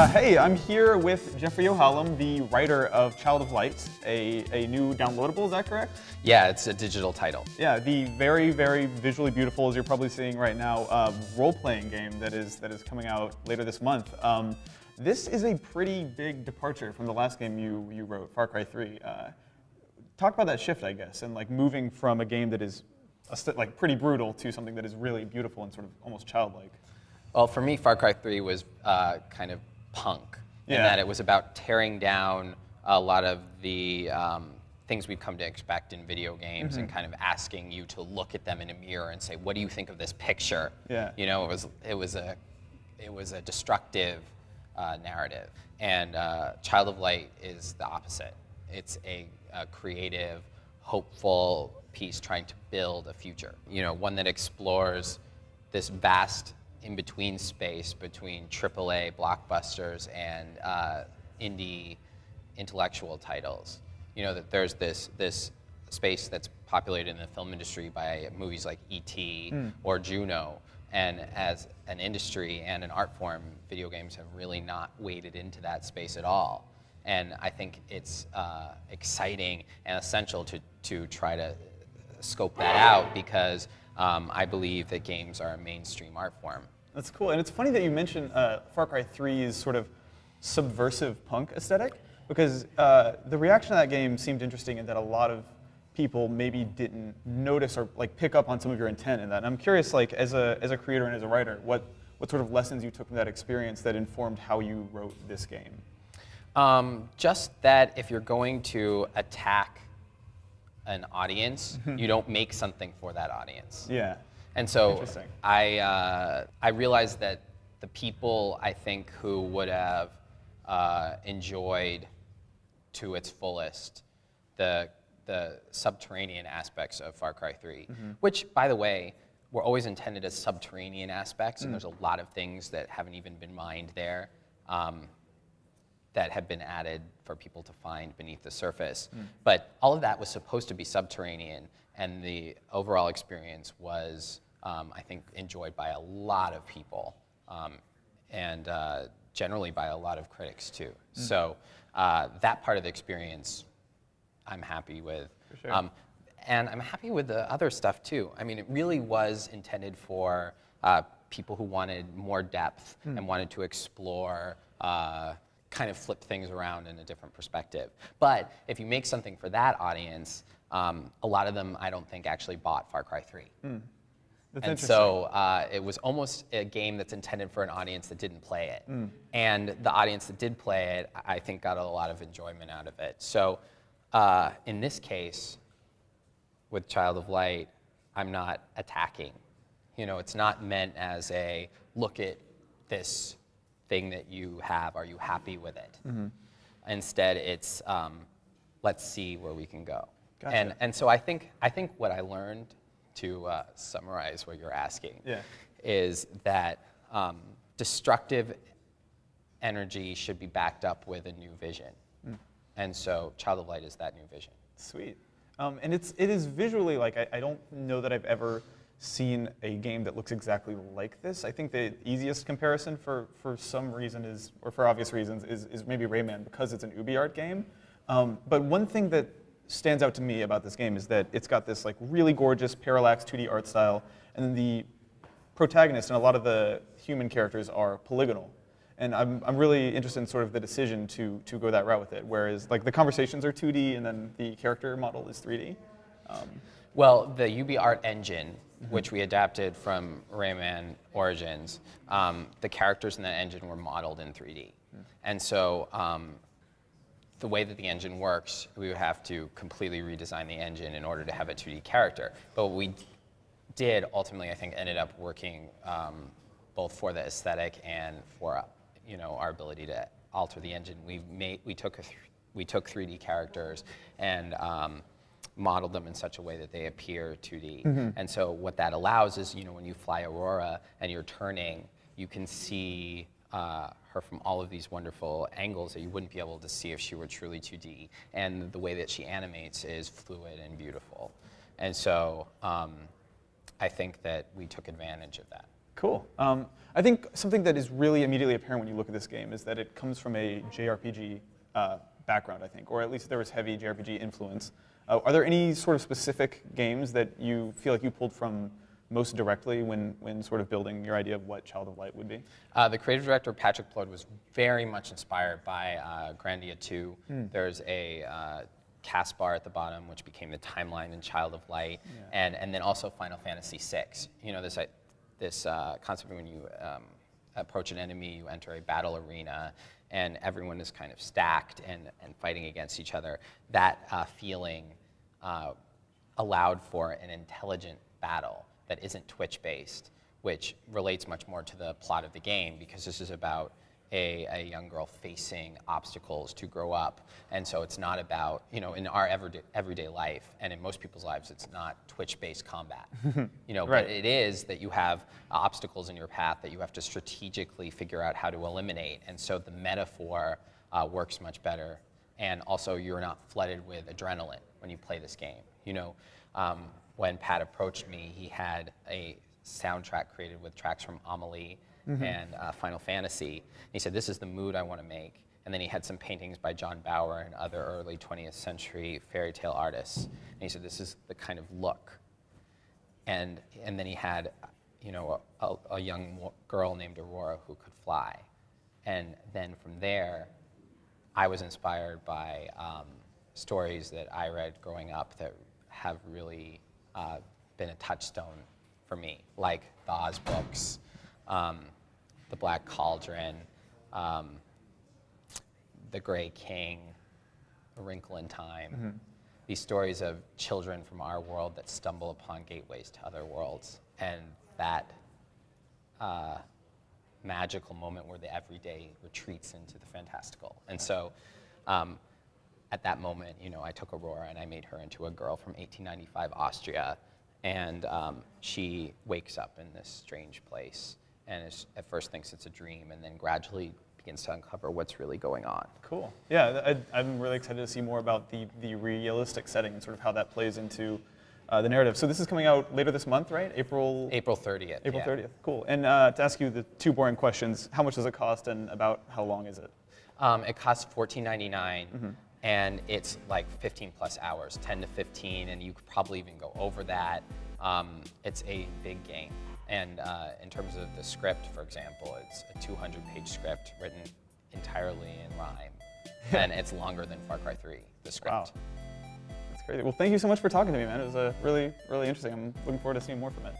Hey, I'm here with Jeffrey Yohalem, the writer of Child of Light, a new downloadable, is that correct? Yeah, it's a digital title. Yeah, the very, very visually beautiful, as you're probably seeing right now, role-playing game that is coming out later this month. This is a pretty big departure from the last game you wrote, Far Cry 3. Talk about that shift, I guess, and like moving from a game that is like pretty brutal to something that is really beautiful and sort of almost childlike. Well, for me, Far Cry 3 was kind of punk, in that it was about tearing down a lot of the things we've come to expect in video games and kind of asking you to look at them in a mirror and say, what do you think of this picture? Yeah. You know, it was a destructive narrative. And Child of Light is the opposite. It's a creative, hopeful piece trying to build a future. You know, one that explores this vast in-between space between AAA blockbusters and indie intellectual titles. You know, that there's this space that's populated in the film industry by movies like E.T. or Juno, and as an industry and an art form, video games have really not waded into that space at all. And I think it's exciting and essential to try to scope that out, because I believe that games are a mainstream art form. That's cool, and it's funny that you mentioned Far Cry 3's sort of subversive punk aesthetic, because the reaction to that game seemed interesting in that a lot of people maybe didn't notice or like pick up on some of your intent in that. And I'm curious, like as a creator and as a writer, what sort of lessons you took from that experience that informed how you wrote this game? Just that if you're going to attack an audience, you don't make something for that audience. Yeah. And so I realized that the people I think who would have enjoyed to its fullest the subterranean aspects of Far Cry 3, which, by the way, were always intended as subterranean aspects, and there's a lot of things that haven't even been mined there that have been added for people to find beneath the surface. But all of that was supposed to be subterranean, and the overall experience was, I think, enjoyed by a lot of people, and generally by a lot of critics too. So that part of the experience I'm happy with. For sure. And I'm happy with the other stuff too. I mean, it really was intended for people who wanted more depth and wanted to explore, kind of flip things around in a different perspective. But if you make something for that audience, a lot of them I don't think actually bought Far Cry 3. That's and so it was almost a game that's intended for an audience that didn't play it. And the audience that did play it, I think, got a lot of enjoyment out of it. So in this case, with Child of Light, I'm not attacking. You know, it's not meant as a, look at this thing that you have, are you happy with it? Instead, it's, let's see where we can go. Gotcha. And so I think what I learned, to summarize what you're asking, is that destructive energy should be backed up with a new vision. And so Child of Light is that new vision. Sweet. And it is visually, like, I don't know that I've ever seen a game that looks exactly like this. I think the easiest comparison for some reason is, or for obvious reasons, is maybe Rayman, because it's an UbiArt game. But one thing that stands out to me about this game is that it's got this like really gorgeous parallax 2D art style, and then the protagonist and a lot of the human characters are polygonal. And I'm really interested in sort of the decision to go that route with it, whereas like the conversations are 2D and then the character model is 3D. Well, the UbiArt engine, which we adapted from Rayman Origins, the characters in that engine were modeled in 3D. And so the way that the engine works, we would have to completely redesign the engine in order to have a 2D character. But what we did ultimately, I think, ended up working both for the aesthetic and for our ability to alter the engine. We took 3D characters and modeled them in such a way that they appear 2D. And so what that allows is, when you fly Aurora and you're turning, you can see her from all of these wonderful angles that you wouldn't be able to see if she were truly 2D. And the way that she animates is fluid and beautiful. And so I think that we took advantage of that. Cool. I think something that is really immediately apparent when you look at this game is that it comes from a JRPG background, I think, or at least there was heavy JRPG influence. Are there any sort of specific games that you feel like you pulled from most directly when sort of building your idea of what Child of Light would be? The creative director, Patrick Plourde, was very much inspired by Grandia 2. There's a cast bar at the bottom, which became the timeline in Child of Light, and then also Final Fantasy VI. You know, this concept when you approach an enemy, you enter a battle arena, and everyone is kind of stacked and fighting against each other. That feeling allowed for an intelligent battle that isn't Twitch-based, which relates much more to the plot of the game, because this is about a young girl facing obstacles to grow up. And so it's not about, you know, in our everyday life, and in most people's lives, it's not Twitch-based combat. You know, Right. But it is that you have obstacles in your path that you have to strategically figure out how to eliminate. And so the metaphor works much better. And also, you're not flooded with adrenaline when you play this game. You know, when Pat approached me, he had a soundtrack created with tracks from Amelie and Final Fantasy. And he said, this is the mood I want to make. And then he had some paintings by John Bower and other early 20th century fairy tale artists. And he said, this is the kind of look. And then he had, you know, a young girl named Aurora who could fly. And then from there, I was inspired by stories that I read growing up that have really been a touchstone for me, like the Oz books, The Black Cauldron, The Gray King, A Wrinkle in Time. These stories of children from our world that stumble upon gateways to other worlds, and that magical moment where the everyday retreats into the fantastical. And so at that moment, you know, I took Aurora and I made her into a girl from 1895 Austria, and she wakes up in this strange place and at first thinks it's a dream, and then gradually begins to uncover what's really going on. Cool. Yeah, I'm really excited to see more about the realistic setting and sort of how that plays into the narrative. So this is coming out later this month, right? April 30th. April yeah. 30th. Cool. And to ask you the two boring questions, how much does it cost and about how long is it? It costs $14.99, and it's like 15 plus hours, 10 to 15, and you could probably even go over that. It's a big game. And in terms of the script, for example, it's a 200-page script written entirely in rhyme. And it's longer than Far Cry 3, the script. Wow. That's crazy. Well, thank you so much for talking to me, man. It was really, really interesting. I'm looking forward to seeing more from it.